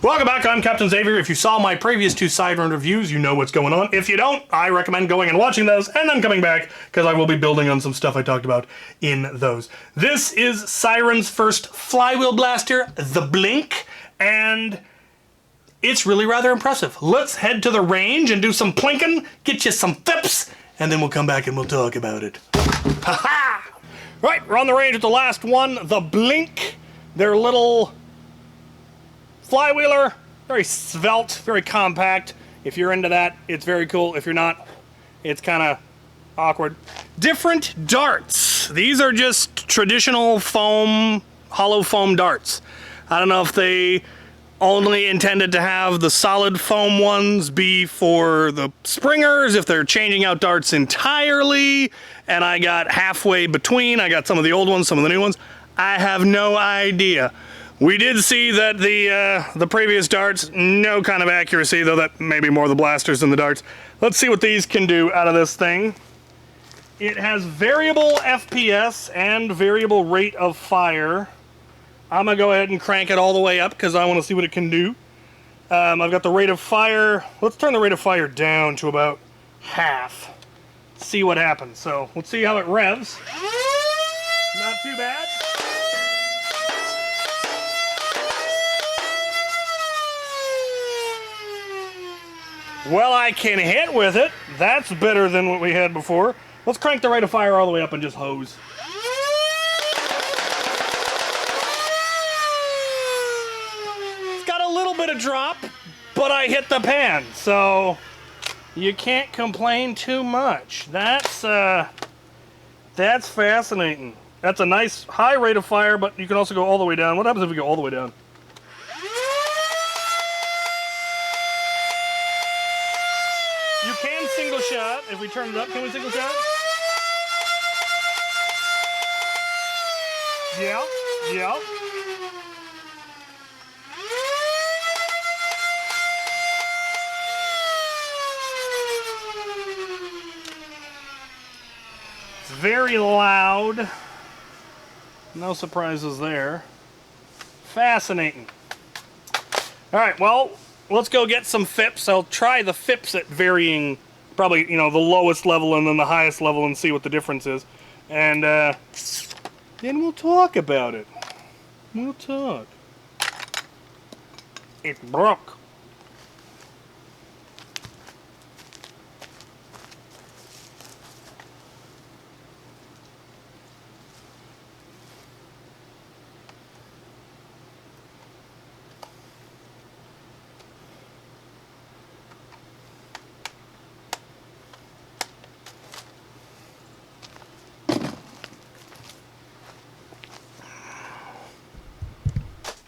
Welcome back, I'm Captain Xavier. If you saw my previous two Siren reviews, you know what's going on. If you don't, I recommend going and watching those and then coming back, because I will be building on some stuff I talked about in those. This is Siren's first flywheel blaster, the Blink, and it's really rather impressive. Let's head to the range and do some plinking, get you some fips, and then we'll come back and we'll talk about it. Ha-ha! Right, we're on the range with the last one, the Blink. Their little flywheeler, very svelte, very compact. If you're into that, it's very cool. If you're not, it's kind of awkward. Different darts. These are just traditional foam, hollow foam darts. I don't know if they only intended to have the solid foam ones be for the springers, if they're changing out darts entirely, and I got halfway between. I got some of the old ones, some of the new ones. I have no idea. We did see that the previous darts, no kind of accuracy, though that may be more the blasters than the darts. Let's see what these can do out of this thing. It has variable FPS and variable rate of fire. I'm going to go ahead and crank it all the way up because I want to see what it can do. I've got the rate of fire. Let's turn the rate of fire down to about half. See what happens. So let's see how it revs. Not too bad. Well, I can hit with it. That's better than what we had before. Let's crank the rate of fire all the way up and just hose. It's got a little bit of drop, but I hit the pan, so you can't complain too much. That's fascinating. That's a nice high rate of fire, but you can also go all the way down. What happens if we go all the way down? You can single shot. If we turn it up, can we single shot? Yeah, yeah. It's very loud. No surprises there. Fascinating. All right, well, let's go get some fips. I'll try the fips at varying, probably, you know, the lowest level and then the highest level and see what the difference is. And then we'll talk about it. We'll talk. It broke.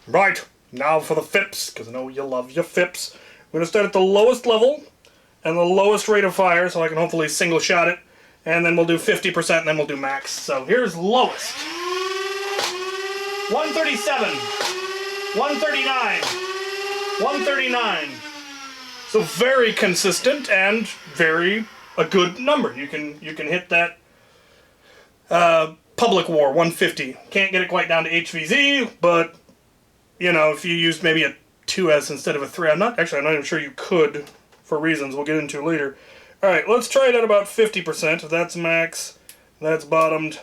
Right, now for the fips, because I know you love your fips. We're going to start at the lowest level and the lowest rate of fire, so I can hopefully single shot it. And then we'll do 50%, and then we'll do max. So here's lowest. 137, 139, 139. So very consistent and very a good number. You can hit that public war, 150. Can't get it quite down to HVZ, but you know, if you used maybe a 2S instead of a 3, I'm not even sure you could, for reasons we'll get into later. Alright, let's try it at about 50%. That's max, that's bottomed.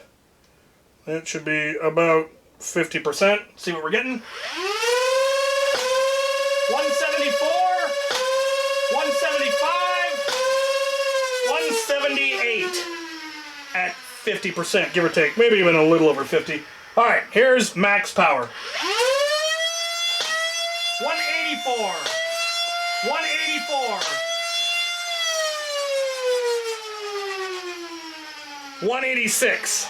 That should be about 50%. See what we're getting. 174, 175, 178 at 50%, give or take. Maybe even a little over 50. Alright, here's max power. 184, 184, 186.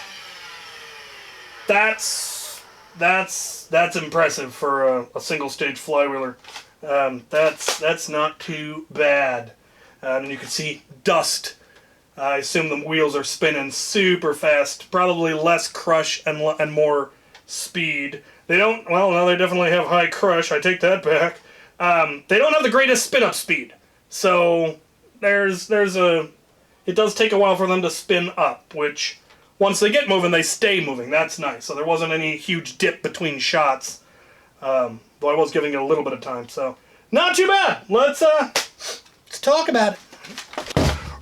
That's impressive for a single stage flywheeler. That's not too bad. And you can see dust. I assume the wheels are spinning super fast. Probably less crush and more speed. They don't, well, no, they definitely have high crush. I take that back. They don't have the greatest spin-up speed. So it does take a while for them to spin up, which once they get moving, they stay moving. That's nice. So there wasn't any huge dip between shots. Though I was giving it a little bit of time, so not too bad. Let's talk about it.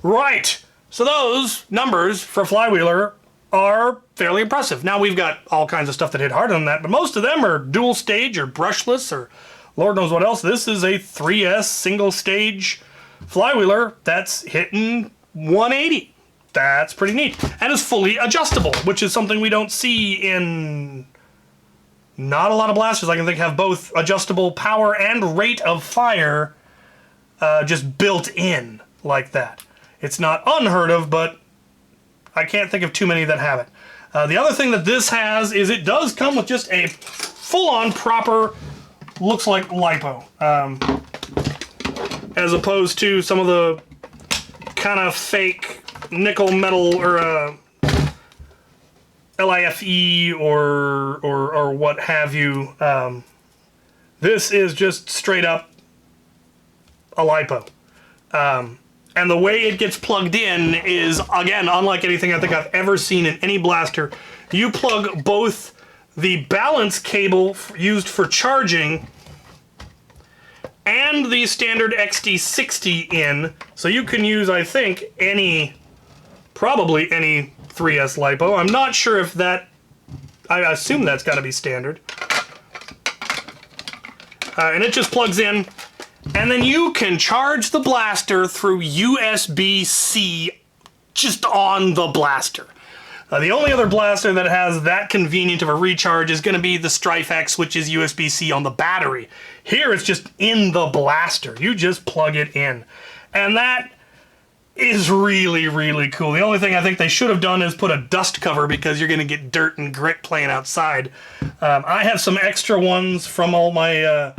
Right. So those numbers for Flywheeler are fairly impressive. Now we've got all kinds of stuff that hit harder than that, but most of them are dual stage or brushless or Lord knows what else. This is a 3S single stage Flywheeler that's hitting 180. That's pretty neat. And is fully adjustable, which is something we don't see in not a lot of blasters. I can think have both adjustable power and rate of fire just built in like that. It's not unheard of, but I can't think of too many that have it. The other thing that this has is it does come with just a full-on proper, looks like lipo, as opposed to some of the kind of fake nickel metal or LIFE or what have you. This is just straight up a lipo. And the way it gets plugged in is, again, unlike anything I think I've ever seen in any blaster. You plug both the balance cable used for charging and the standard XD60 in, so you can use, I think, probably any 3S LiPo. I'm not sure if that, I assume that's got to be standard. And it just plugs in. And then you can charge the blaster through USB-C just on the blaster. The only other blaster that has that convenient of a recharge is going to be the Strife X, which is USB-C on the battery. Here it's just in the blaster. You just plug it in. And that is really, really cool. The only thing I think they should have done is put a dust cover because you're going to get dirt and grit playing outside. I have some extra ones from all my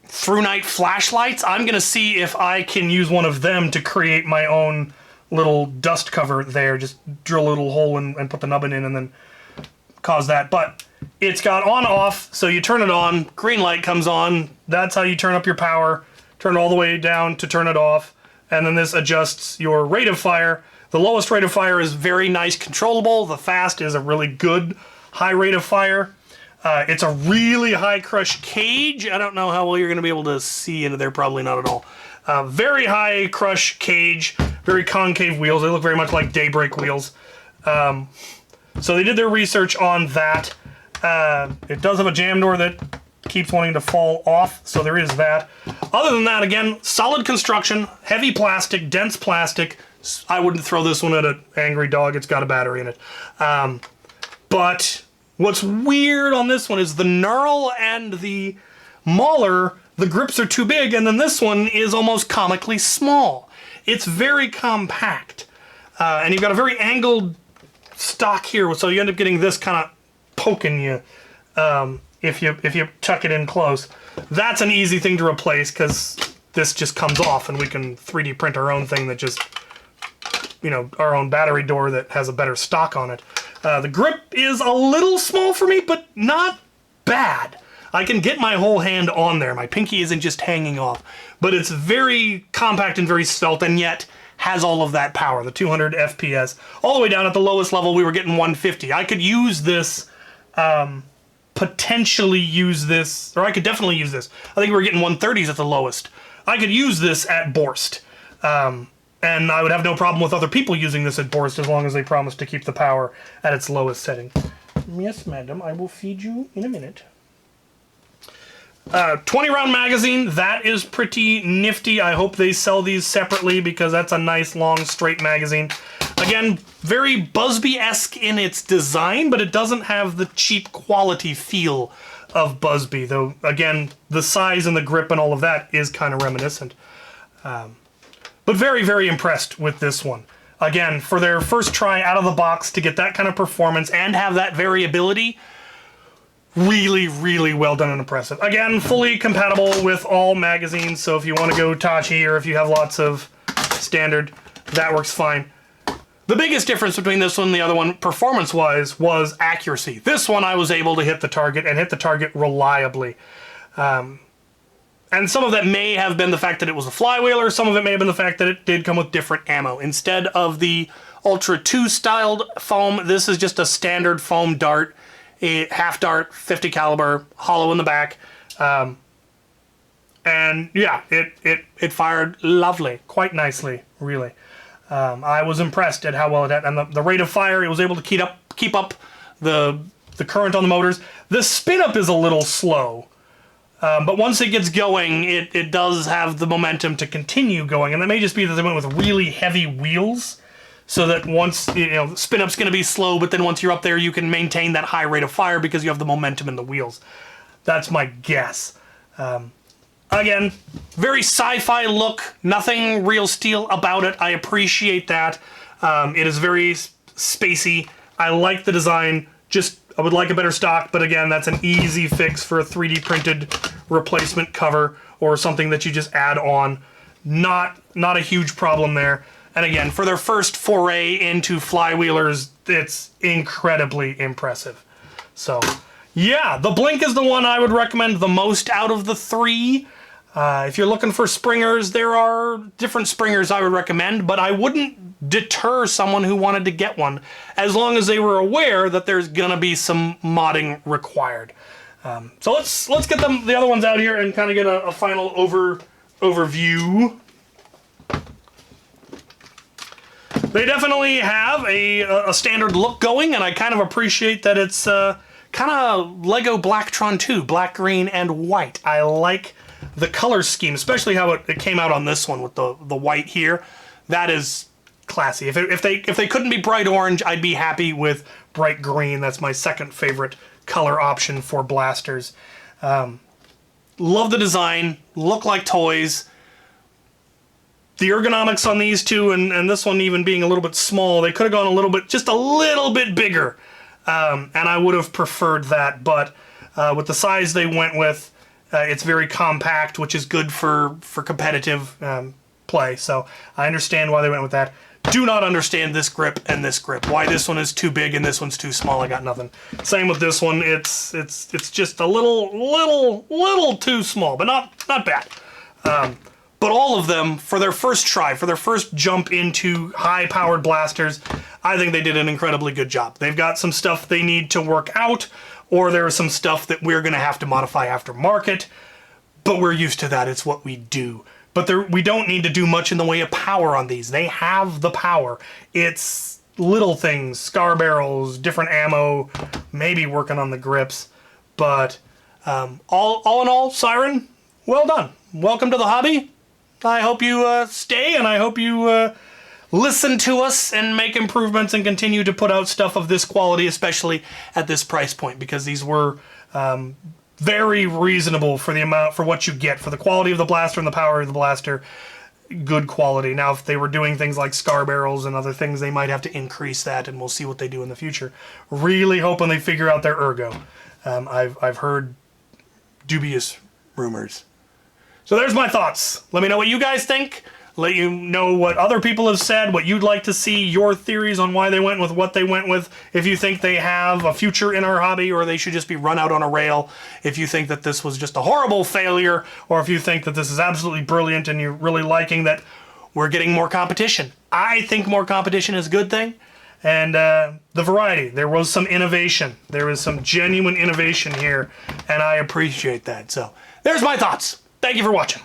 through night flashlights. I'm going to see if I can use one of them to create my own little dust cover there. Just drill a little hole and put the nubbin in and then cause that. But it's got on off, so you turn it on, green light comes on. That's how you turn up your power. Turn it all the way down to turn it off. And then this adjusts your rate of fire. The lowest rate of fire is very nice controllable. The fast is a really good high rate of fire. It's a really high crush cage. I don't know how well you're going to be able to see into there. Probably not at all. Very high crush cage. Very concave wheels. They look very much like Daybreak wheels. So they did their research on that. It does have a jam door that keeps wanting to fall off. So there is that. Other than that, again, solid construction. Heavy plastic. Dense plastic. I wouldn't throw this one at an angry dog. It's got a battery in it. But what's weird on this one is the knurl and the mauler, the grips are too big, and then this one is almost comically small. It's very compact. And you've got a very angled stock here, so you end up getting this kind of poking you if you tuck it in close. That's an easy thing to replace because this just comes off and we can 3D print our own thing that just, you know, our own battery door that has a better stock on it. The grip is a little small for me, but not bad. I can get my whole hand on there. My pinky isn't just hanging off. But it's very compact and very svelte, and yet has all of that power, the 200 FPS. All the way down at the lowest level, we were getting 150. I could use this, potentially use this, or I could definitely use this. I think we were getting 130s at the lowest. I could use this at Borst. And I would have no problem with other people using this at Borst as long as they promise to keep the power at its lowest setting. Yes, madam, I will feed you in a minute. 20 round magazine, that is pretty nifty. I hope they sell these separately because that's a nice long straight magazine. Again, very Busby-esque in its design, but it doesn't have the cheap quality feel of Busby, though again, the size and the grip and all of that is kind of reminiscent. But very, very impressed with this one. Again, for their first try out of the box to get that kind of performance and have that variability, really, really well done and impressive. Again, fully compatible with all magazines, so if you want to go Tachi or if you have lots of standard, that works fine. The biggest difference between this one and the other one, performance-wise, was accuracy. This one I was able to hit the target and hit the target reliably. And some of that may have been the fact that it was a flywheeler, some of it may have been the fact that it did come with different ammo. Instead of the Ultra 2 styled foam, this is just a standard foam dart a half dart, 50 caliber, hollow in the back. And yeah, it fired lovely, quite nicely, really. I was impressed at how well it had, and the rate of fire, it was able to keep up the current on the motors. The spin up is a little slow, but once it gets going, it does have the momentum to continue going, and that may just be that they went with really heavy wheels, so that once, the spin up's going to be slow, but then once you're up there, you can maintain that high rate of fire because you have the momentum in the wheels. That's my guess. Again, very sci-fi look, nothing real steel about it. I appreciate that. It is very spacey. I like the design. Just, I would like a better stock, but again, that's an easy fix for a 3D printed replacement cover or something that you just add on. Not a huge problem there. And again, for their first foray into flywheelers, it's incredibly impressive. So, yeah, the Blink is the one I would recommend the most out of the three. If you're looking for springers, there are different springers I would recommend, but I wouldn't deter someone who wanted to get one, as long as they were aware that there's gonna be some modding required. So let's get the other ones out here and kind of get a final overview. They definitely have a standard look going, and I kind of appreciate that it's kind of Lego Blacktron 2, black, green, and white. I like the color scheme, especially how it came out on this one with the white here. That is classy. If they couldn't be bright orange, I'd be happy with bright green. That's my second favorite color option for blasters. Love the design. Look like toys. The ergonomics on these two, and this one even being a little bit small, they could have gone just a little bit bigger. And I would have preferred that, but with the size they went with, it's very compact, which is good for competitive play. So I understand why they went with that. Do not understand this grip and this grip. Why this one is too big and this one's too small. I got nothing. Same with this one. It's just a little too small, but not bad. But all of them, for their first try, for their first jump into high-powered blasters, I think they did an incredibly good job. They've got some stuff they need to work out, or there is some stuff that we're going to have to modify aftermarket, but we're used to that. It's what we do. But we don't need to do much in the way of power on these. They have the power. It's little things, scar barrels, different ammo, maybe working on the grips. But all in all, Siren, well done. Welcome to the hobby. I hope you stay, and I hope you listen to us and make improvements and continue to put out stuff of this quality, especially at this price point, because these were very reasonable for what you get, for the quality of the blaster and the power of the blaster. Good quality. Now, if they were doing things like scar barrels and other things, they might have to increase that, and we'll see what they do in the future. Really hoping they figure out their ergo. I've heard dubious rumors. So there's my thoughts. Let me know what you guys think. Let you know what other people have said, what you'd like to see, your theories on why they went with what they went with. If you think they have a future in our hobby, or they should just be run out on a rail. If you think that this was just a horrible failure, or if you think that this is absolutely brilliant and you're really liking that we're getting more competition. I think more competition is a good thing. And the variety. There was some innovation. There was some genuine innovation here, and I appreciate that. So there's my thoughts. Thank you for watching.